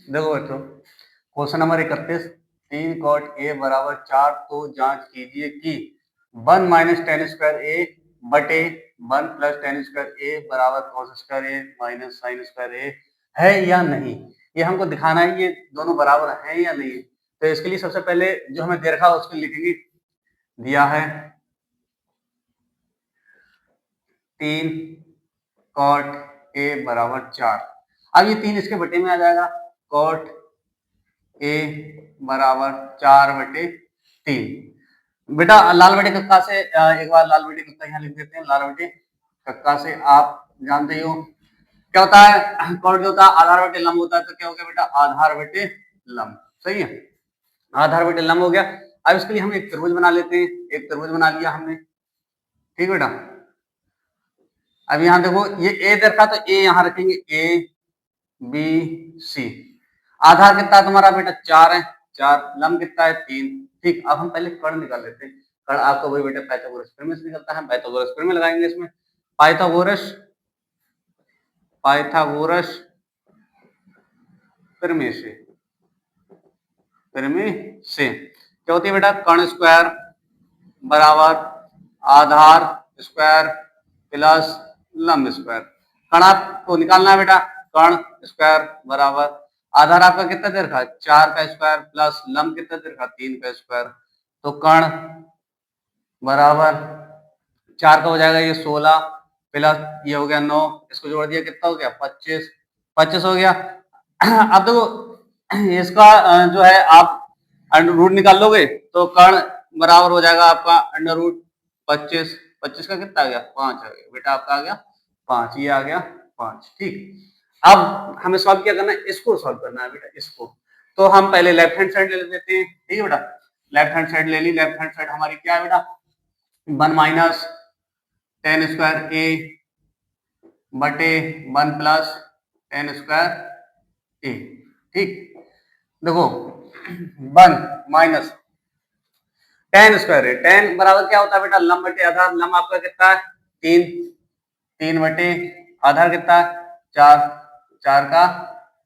देखो बच्चों, question number 31, 3 cot A बराबर 4, तो जांच कीजिए कि 1 माइनस टेन स्क्वायर ए बटे 1 प्लस टेन स्क्वायर ए बराबर कॉस स्क्वायर ए माइनस साइन स्क्वायर ए है या नहीं। ये हमको दिखाना है ये दोनों बराबर हैं या नहीं। तो इसके लिए सबसे पहले जो हमें दे रखा है उसको लिखेंगे। दिया है 3 कॉट ए बराबर 4। अब ये 3 इसके बटे में आ जाएगा। कॉट ए बराबर 4/3। बेटा लाल बटे कक्का से एक बार लाल बटे कक्का यहाँ लिख देते हैं। लाल बटे कक्का से आप जानते हो क्या होता है। कॉट जो होता है आधार बटे लंब होता है, तो क्या हो गया बेटा, आधार बटे लंब। सही है, आधार बटे लंब हो गया। अब इसके लिए हम एक त्रिभुज बना लेते हैं। एक त्रिभुज बना लिया हमने, ठीक बेटा। अब यहाँ देखो ये ए देखा तो ए यहाँ रखेंगे, ए बी सी। आधार कितना तुम्हारा बेटा 4 है, 4। लंब कितना है 3। ठीक, अब हम पहले कर्ण निकाल लेते हैं। कर्ण आपको वही बेटा पाइथागोरस प्रमेय से निकलता है। पाइथागोरस प्रमेय लगाएंगे इसमें। पाइथागोरस प्रमेय से क्या होती है बेटा, कर्ण स्क्वायर बराबर आधार स्क्वायर प्लस लंब स्क्वायर। कर्ण आपको निकालना है बेटा। कर्ण स्क्वायर बराबर आधार आपका कितना दे रखा है 4 का स्क्वायर प्लस लंब कितना दे रखा 3 का स्क्वायर। तो कर्ण बराबर 4 का हो जाएगा ये 16 प्लस ये हो गया 9, इसको जोड़ दिया कितना हो गया 25। 25 हो गया। अब देखो इसका जो है आप अंडर रूट निकाल लोगे तो कर्ण बराबर हो जाएगा आपका अंडर रूट 25। 25 का कितना आ गया 5 आ गया बेटा, आपका आ गया 5, ये आ गया 5। ठीक, अब हमें सॉल्व क्या करना है, इसको सॉल्व करना है बेटा, इसको। तो हम पहले लेफ्ट हैंड साइड ले लेते हैं। ठीक है बेटा, लेफ्ट हैंड साइड ले ली। लेफ्ट हैंड साइड हमारी क्या है बेटा, 1 माइनस टेन स्क्वायर ए बटे 1 प्लस टेन स्क्वायर ए। ठीक, देखो 1 माइनस टेन स्क्वायर है। टेन बराबर क्या होता है बेटा, लंब बटे आधार। लंब आपका कितना है 3, 3 बटे आधार कितना है 4, 4 का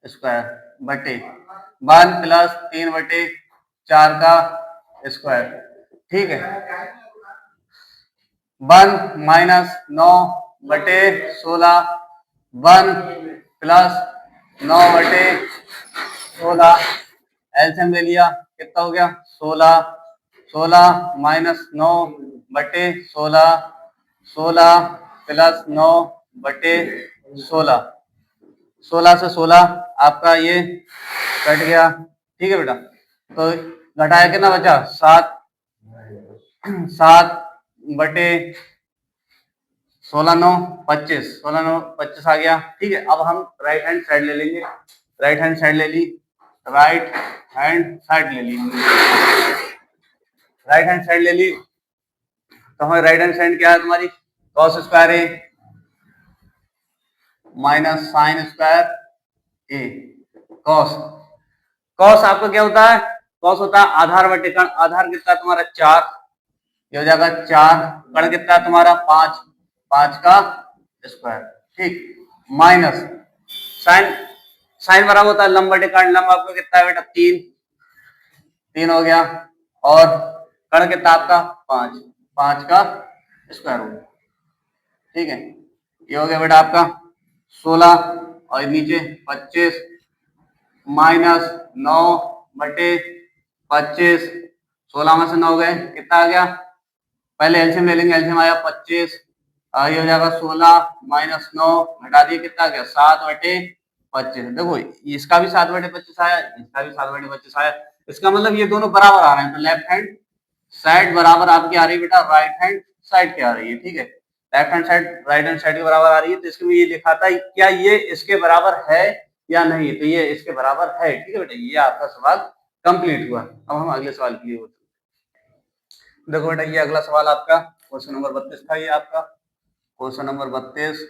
स्क्वायर बटे 1 प्लस 3 बटे 4 का स्क्वायर। ठीक है, 1 माइनस 9 बटे 16, 1 प्लस 9 बटे 16, एलसीएम ले लिया कितना हो गया 16, 16 माइनस 9 बटे 16, 16 प्लस 9 बटे 16, 16 से 16 आपका ये कट गया। ठीक है बेटा, तो घटाया कितना बचा 7, 7 बटे 16 9 25, 16 9 25 आ गया। ठीक है, अब हम राइट हैंड साइड ले लेंगे। राइट हैंड साइड ले ली, राइट हैंड साइड ले ली, राइट हैंड साइड ले ली। तो हमारी राइट हैंड साइड क्या है तुम्हारी, कॉस स्क्वायर ए माइनस साइन स्क्वायर ए। कॉस, कॉस आपका क्या होता है, कॉस होता है आधार बटे कर्ण। आधार कितना तुम्हारा 4, ये हो जाएगा 4। कर्ण कितना तुम्हारा 5, 5 का स्क्वायर। ठीक, माइनस साइन, साइन बराबर होता है लंब बटे कर्ण। लंब आपका कितना है बेटा 3, 3 हो गया। और कर्ण कितना आपका 5, 5 का स्क्वायर हो गया। ठीक है, ये हो गया बेटा आपका 16 और नीचे 25 माइनस 9 बटे 25। 16 में से 9 गए कितना आ गया, पहले एलसीएम ले लेंगे। एलसीएम आया 25, ये हो जाएगा 16 माइनस 9 घटा दिए कितना आ गया 7 बटे 25। देखो इसका भी 7 बटे 25 आया, इसका भी 7 बटे 25 आया। इसका मतलब ये दोनों बराबर आ रहे हैं। तो लेफ्ट हैंड साइड बराबर आपकी आ रही है बेटा राइट हैंड साइड की आ रही है। ठीक है, left hand side right hand side के बराबर आ रही है। तो इसके में ये लिखा था क्या ये इसके बराबर है या नहीं, तो ये इसके बराबर है। ठीक है बेटा, ये आपका सवाल कंप्लीट हुआ। अब हम अगले सवाल के लिए होते हैं। देखो बेटा, ये अगला सवाल आपका क्वेश्चन नंबर 32 था। ये आपका क्वेश्चन नंबर 32,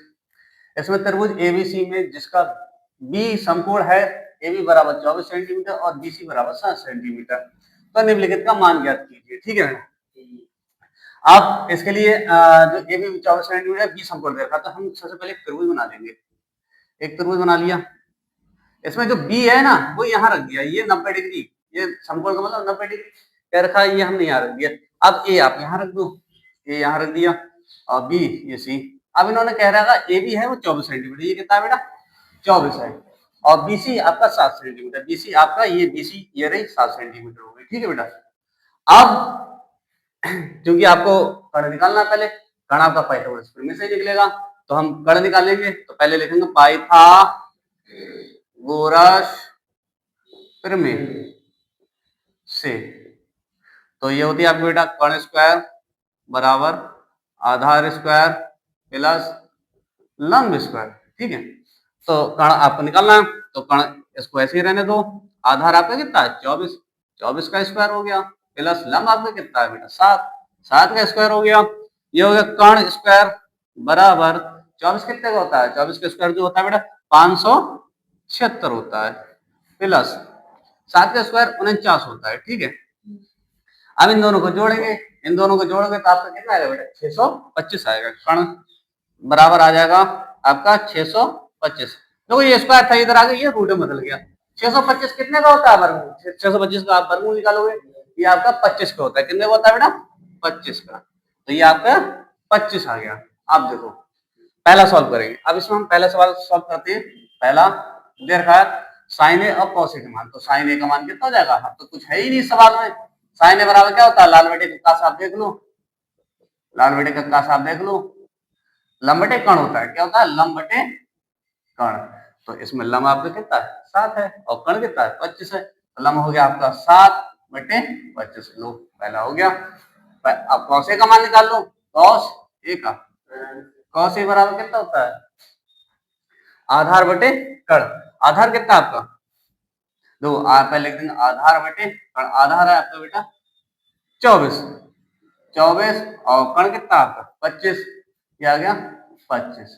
इसमें त्रिभुज एबीसी में जिसका बी समकोण है, AB बराबर 24 सेंटीमीटर और BC बराबर 7 सेंटीमीटर, तो निम्नलिखित का मान ज्ञात कीजिए। ठीक है बेटा, आप इसके लिए जो AB 24 सेंटीमीटर B समकोण दे रखा, तो हम सबसे पहले एक त्रिभुज बना लेंगे। एक त्रिभुज बना लिया। इसमें जो बी है ना वो यहाँ रख दिया, ये 90 डिग्री, ये समकोण का मतलब 90 डिग्री क्या रखा, ये हमने यहाँ रख दिया। अब ए आप यहाँ रख दो, ए यहाँ रख दिया, और बी ये सी। अब इन्होंने कह रहा है ए बी है वो 24 सेंटीमीटर, ये कितना है बेटा 24 है, और बीसी आपका 7 सेंटीमीटर, बीसी आपका ये बीसी ये रही 7 सेंटीमीटर हो गई, ठीक है बेटा। अब क्योंकि आपको कण निकालना है, पहले कण आपका पाइथागोरस प्रमेय से निकलेगा, तो हम कण निकालेंगे, तो पहले लिखेंगे पाइथागोरस प्रमेय से। तो ये होती है आपकी बेटा कण स्क्वायर बराबर आधार स्क्वायर प्लस लंब स्क्वायर, ठीक है। तो कण आपको निकालना है, तो कण इसको ऐसे ही रहने दो, आधार आपका कितना है 24, 24 का स्क्वायर हो गया, प्लस लंब आपका कितना है बेटा 7, 7 का स्क्वायर हो गया। ये हो गया कण स्क्वायर बराबर 24 कितने का होता है, 24 का स्क्वायर जो होता है बेटा 576 होता है, प्लस 7 का स्क्वायर 49 होता है, ठीक है। अब इन दोनों को जोड़ेंगे, इन दोनों को जोड़ोगे तो आपका कितना आएगा बेटा 625 आएगा, कण बराबर आ जाएगा आपका 625। देखो ये स्क्वायर था इधर आ गया, ये रूट में बदल गया। 625 कितने का होता है वर्गमूल, 625 का आप वर्गमूल निकालोगे, ये आपका 25 का होता है, कितने का होता है बेटा 25 का, तो ये आपका 25 आ गया। आप देखो पहला सॉल्व करेंगे, अब इसमें हम पहला सवाल सॉल्व करते हैं। पहला दे रखा है साइन ए और कॉस ए का मान, तो साइन ए का मान कितना हो जाएगा, अब तो कुछ है ही नहीं सवाल में। साइन ए बराबर क्या होता है, लाल बेटे का आप देख लो, लाल बेटे का आप देख लो, लंब बटे कण होता है, क्या होता है लंब बटे कण। तो इसमें लंब आपका कितना है 7 है, और कण कितना है 25 है, तो लंब हो गया आपका 7 बटे 25। लो पहला हो गया। अब कॉस ए का मान निकाल लो, कॉस ए का, कॉस ए बराबर कितना होता है आधार बटे कण, आधार कितना आपका दो, पहले लिख देंगे आधार बटे कण, आधार है आपका बेटा 24, 24 और कण कितना आपका 25, क्या आ गया 25,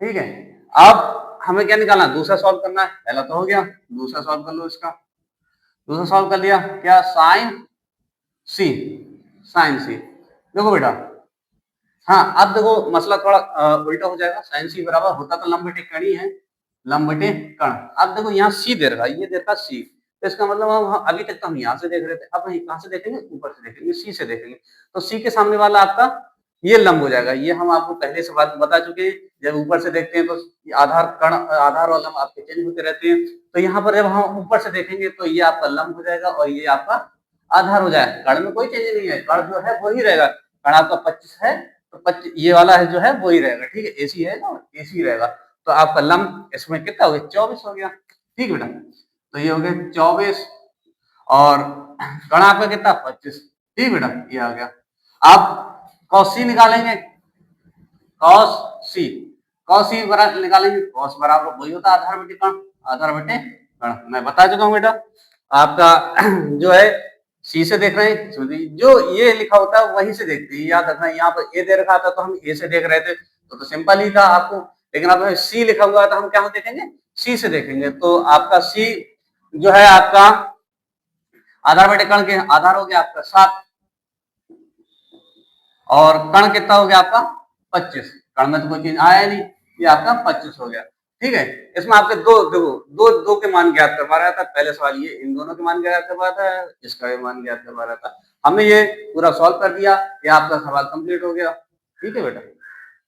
ठीक है। अब हमें क्या निकालना, दूसरा सॉल्व करना है, पहला तो हो गया, दूसरा सॉल्व कर लो इसका। दूसरा सॉल्व कर लिया, क्या साइन सी, साइन सी। देखो बेटा, हाँ अब देखो मसला थोड़ा उल्टा हो जाएगा, साइन सी बराबर होता तो लंब बटे कण ही है, लंब बटे कण। अब देखो यहाँ सी दे रखा है, ये दे रखा सी, तो इसका मतलब हम अभी तक तो हम यहाँ से देख रहे थे, अब हम कहाँ से देखेंगे ऊपर से देखेंगे, सी से देखेंगे। तो सी के सामने वाला आपका ये लंब हो जाएगा, ये हम आपको पहले सवाल में बता चुके हैं। जब ऊपर से देखते हैं तो आधार कण आधार और लंब आपके चेंज होते रहते हैं, तो यहाँ पर जब हम ऊपर से देखेंगे तो ये आपका लंब हो जाएगा और ये आपका आधार हो जाएगा। कण में कोई चेंज नहीं है, कण जो है वो ही रहेगा, कण आपका 25 है तो 25 ये वाला है जो है वो ही रहेगा, ठीक है, एसी है ना एसी रहेगा। तो आपका लंब इसमें कितना हो गया 24 हो गया, ठीक है बेटा। तो ये हो गया 24 और कण आपका कितना 25, ठीक बेटा ये आ गया। अब कॉस सी निकालेंगे, कॉस सी, कॉस सी निकालेंगे, कॉस बराबर वही होता है आधार बटे कण, आधार बटे कण मैं बता चुका हूँ बेटा। आपका जो है सी से देख रहे हैं, जो ये लिखा होता है वहीं से देखते हैं, याद रखना। यहाँ पर ए दे रखा था तो हम ए से देख रहे थे, तो सिंपल ही था आपको, लेकिन अब सी लिखा हुआ था हम क्या देखेंगे सी से देखेंगे। तो आपका सी जो है आपका आधार बटे कण के आधार हो गया आपका 7 और कण कितना हो गया आपका 25, कण में तो कोई चीज आया नहीं, ये आपका 25 हो गया, ठीक है। इसमें आपके दो के मान ज्ञात करवा रहा था, पहले सवाल ये इन दोनों के मान ज्ञात करवा रहा था, इसका भी मान ज्ञात करवा रहा था, हमने ये पूरा सॉल्व कर दिया, ये आपका सवाल कंप्लीट हो गया, ठीक है बेटा।